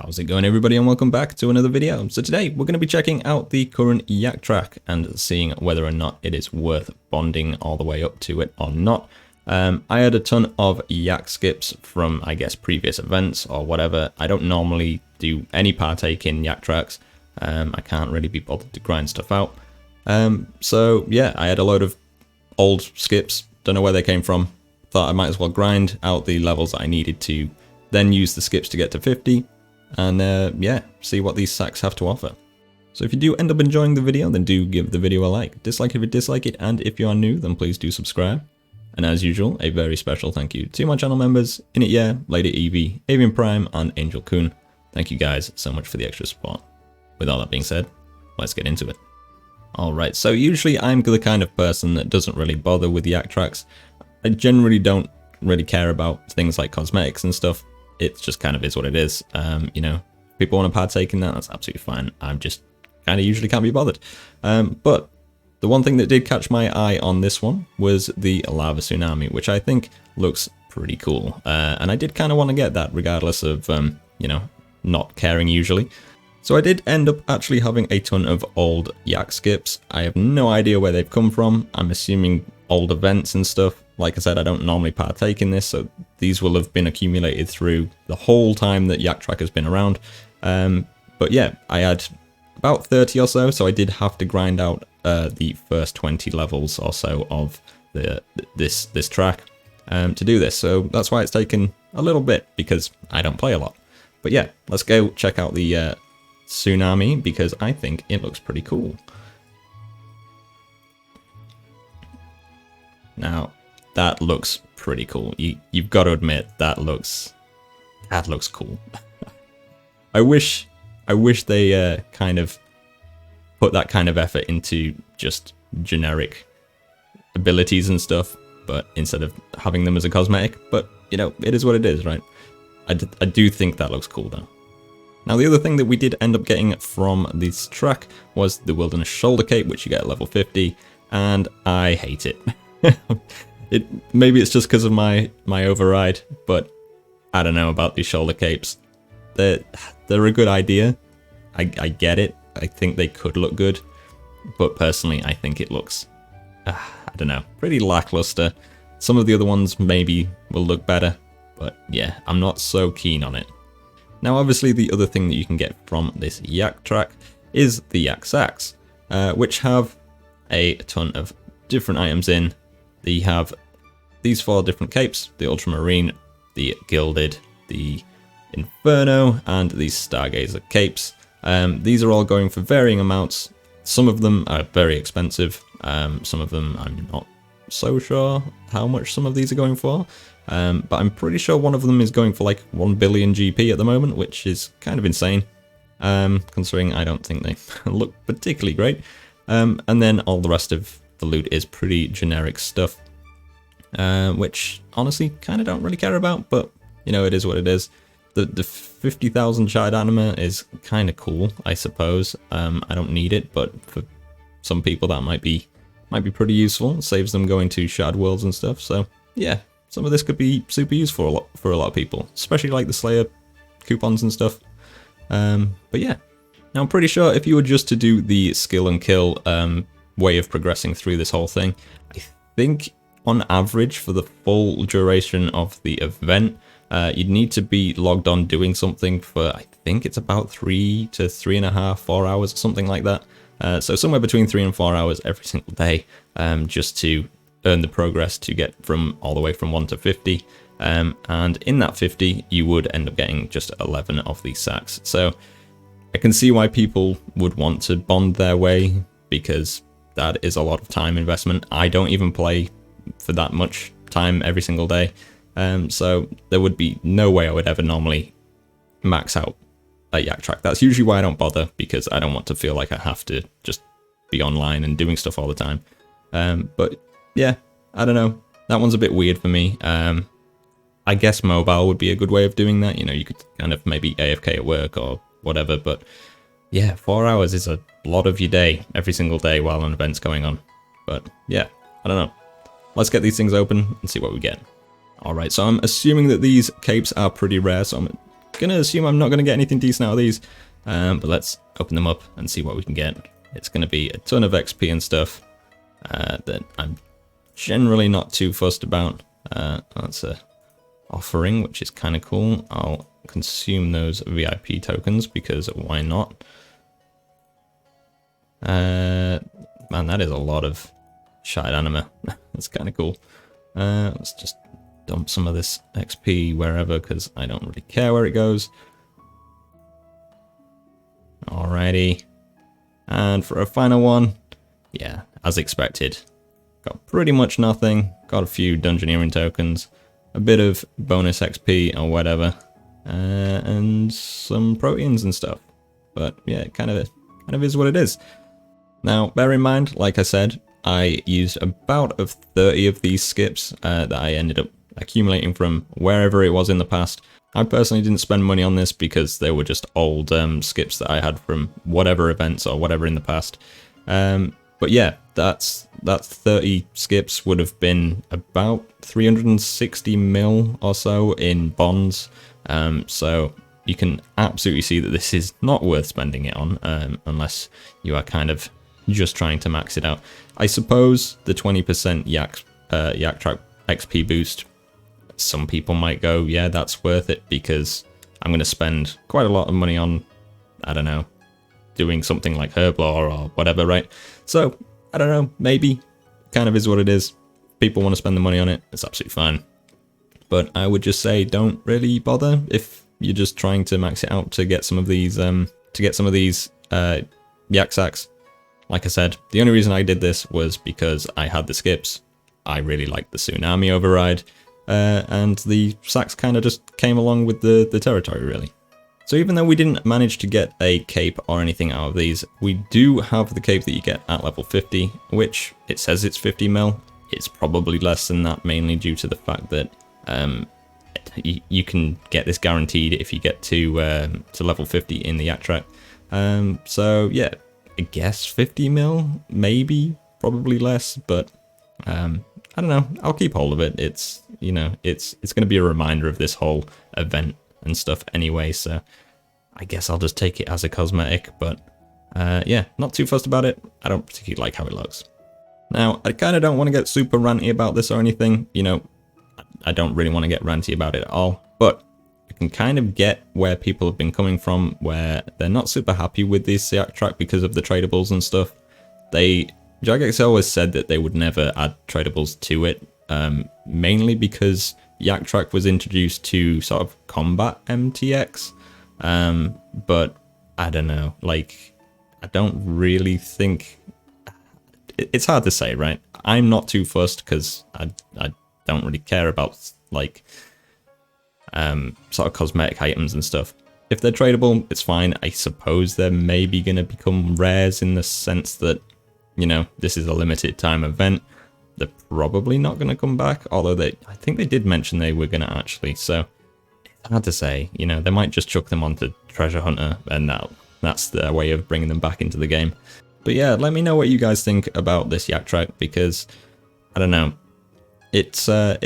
How's it going, everybody, and welcome back to another video. So today we're going to be checking out the Current Yak Track and seeing whether or not it is worth bonding all the way up to it or not. I had a ton of yak skips from, I guess, previous events or whatever. I don't normally do any partake in yak tracks. I can't really be bothered to grind stuff out. So yeah, I had a load of old skips, don't know where they came from. Thought I might as well grind out the levels that I needed to, then use the skips to get to 50, and yeah, see what these sacks have to offer. So if you do end up enjoying the video, then do give the video a like. Dislike if you dislike it, and if you are new, then please do subscribe. And as usual, a very special thank you to my channel members, Init Yeah, Lady Evie, Avian Prime, and Angel Coon. Thank you guys so much for the extra support. With all that being said, let's get into it. Alright, so usually I'm the kind of person that doesn't really bother with yak tracks. I generally don't really care about things like cosmetics and stuff. It just kind of is what it is. You know, if people want to partake in that, that's absolutely fine. I'm just kind of usually can't be bothered. But the one thing that did catch my eye on this one was the lava tsunami, which I think looks pretty cool. And I did kind of want to get that regardless of, you know, not caring usually. So I did end up actually having a ton of old yak skips. I have no idea where they've come from. I'm assuming old events and stuff. Like I said, I don't normally partake in this, so these will have been accumulated through the whole time that Yak Track has been around. But yeah, I had about 30 or so I did have to grind out the first 20 levels or so of this track to do this. So that's why it's taken a little bit, because I don't play a lot. But yeah, let's go check out the tsunami, because I think it looks pretty cool. Now, that looks pretty cool. You've got to admit that looks cool. I wish they kind of put that kind of effort into just generic abilities and stuff, but instead of having them as a cosmetic. But you know, it is what it is, right? I do think that looks cool though. Now, the other thing that we did end up getting from this track was the Wilderness Shoulder Cape, which you get at level 50, and I hate it. Maybe it's just because of my override, but I don't know about these shoulder capes. They're a good idea. I get it. I think they could look good, but personally, I think it looks, I don't know, pretty lackluster. Some of the other ones maybe will look better, but yeah, I'm not so keen on it. Now, obviously, the other thing that you can get from this yak track is the Yak Saks, which have a ton of different items in. They have these 4 different capes: the Ultramarine, the Gilded, the Inferno, and these Stargazer capes. These are all going for varying amounts. Some of them are very expensive. Some of them I'm not so sure how much some of these are going for. But I'm pretty sure one of them is going for like 1 billion GP at the moment, which is kind of insane, considering I don't think they look particularly great. And then all the rest of the loot is pretty generic stuff, which honestly kind of don't really care about, but you know, it is what it is. The 50,000 shard anima is kind of cool, I suppose. I don't need it, but for some people that might be pretty useful. It saves them going to shard worlds and stuff. So yeah, some of this could be super useful for a lot of people, especially like the Slayer coupons and stuff. But yeah, now I'm pretty sure if you were just to do the skill and kill way of progressing through this whole thing, I think on average for the full duration of the event, you'd need to be logged on doing something for, I think it's about 3 to 3.5, 4 hours or something like that. So somewhere between 3 and 4 hours every single day, just to earn the progress to get from all the way from 1 to 50. And in that 50, you would end up getting just 11 of these sacks. So I can see why people would want to bond their way, because that is a lot of time investment. I don't even play for that much time every single day. So there would be no way I would ever normally max out a yak track. That's usually why I don't bother, because I don't want to feel like I have to just be online and doing stuff all the time. But yeah, I don't know. That one's a bit weird for me. I guess mobile would be a good way of doing that. You know, you could kind of maybe AFK at work or whatever, but yeah, 4 hours is a lot of your day every single day while an event's going on. But yeah, I don't know. Let's get these things open and see what we get. Alright, so I'm assuming that these capes are pretty rare, so I'm gonna assume I'm not gonna get anything decent out of these, but let's open them up and see what we can get. It's gonna be a ton of XP and stuff that I'm generally not too fussed about. That's a offering, which is kind of cool. I'll consume those VIP tokens because why not? Man, that is a lot of shattered anima. That's kind of cool. Let's just dump some of this XP wherever because I don't really care where it goes. Alrighty. And for a final one, yeah, as expected. Got pretty much nothing. Got a few dungeoneering tokens, a bit of bonus XP or whatever, and some proteins and stuff. But yeah, it kind of is what it is. Now, bear in mind, like I said, I used about 30 of these skips that I ended up accumulating from wherever it was in the past. I personally didn't spend money on this because they were just old skips that I had from whatever events or whatever in the past. But yeah, that's 30 skips would have been about 360 mil or so in bonds. So you can absolutely see that this is not worth spending it on unless you are kind of just trying to max it out. I suppose the 20% Yak Track XP boost, some people might go, yeah, that's worth it because I'm going to spend quite a lot of money on, I don't know, doing something like herblore or whatever, right? So, I don't know, maybe, kind of is what it is. People want to spend the money on it, it's absolutely fine. But I would just say don't really bother if you're just trying to max it out to get some of these, Yak Saks. Like I said, the only reason I did this was because I had the skips. I really liked the tsunami override, and the Saks kind of just came along with the territory, really. So even though we didn't manage to get a cape or anything out of these, we do have the cape that you get at level 50, which it says it's 50 mil. It's probably less than that, mainly due to the fact that you can get this guaranteed if you get to level 50 in the Yak Track. So yeah, I guess 50 mil, maybe, probably less, but I don't know. I'll keep hold of it. It's, you know, it's going to be a reminder of this whole event and stuff anyway, so I guess I'll just take it as a cosmetic, but yeah, not too fussed about it. I don't particularly like how it looks. Now, I kind of don't want to get super ranty about this or anything, you know, I don't really want to get ranty about it at all, but I can kind of get where people have been coming from, where they're not super happy with this Yak Track because of the tradables and stuff. Jagex always said that they would never add tradables to it, mainly because Yak Track was introduced to sort of combat MTX, but I don't know, like, I don't really think, it's hard to say, right? I'm not too fussed because I don't really care about, like, sort of cosmetic items and stuff. If they're tradable, it's fine. I suppose they're maybe going to become rares in the sense that, you know, this is a limited time event. They're probably not going to come back, although I think they did mention they were going to actually, so it's hard to say. You know, they might just chuck them onto Treasure Hunter, and that's their way of bringing them back into the game. But yeah, let me know what you guys think about this Yak Track, because, I don't know, it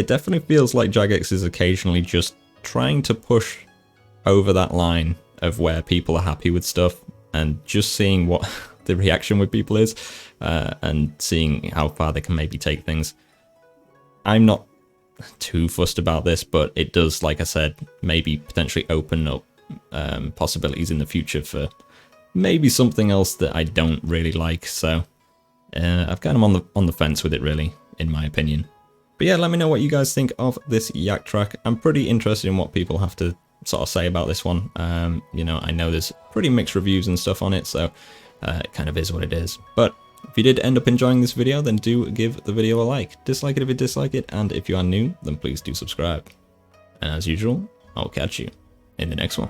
definitely feels like Jagex is occasionally just trying to push over that line of where people are happy with stuff, and just seeing what the reaction with people is, and seeing how far they can maybe take things. I'm not too fussed about this, but it does, like I said, maybe potentially open up possibilities in the future for maybe something else that I don't really like. So I've kind of on the fence with it, really, in my opinion. But yeah, let me know what you guys think of this Yak Track. I'm pretty interested in what people have to sort of say about this one. You know, I know there's pretty mixed reviews and stuff on it, so it kind of is what it is. But if you did end up enjoying this video, then do give the video a like. Dislike it if you dislike it, and if you are new, then please do subscribe. And as usual, I'll catch you in the next one.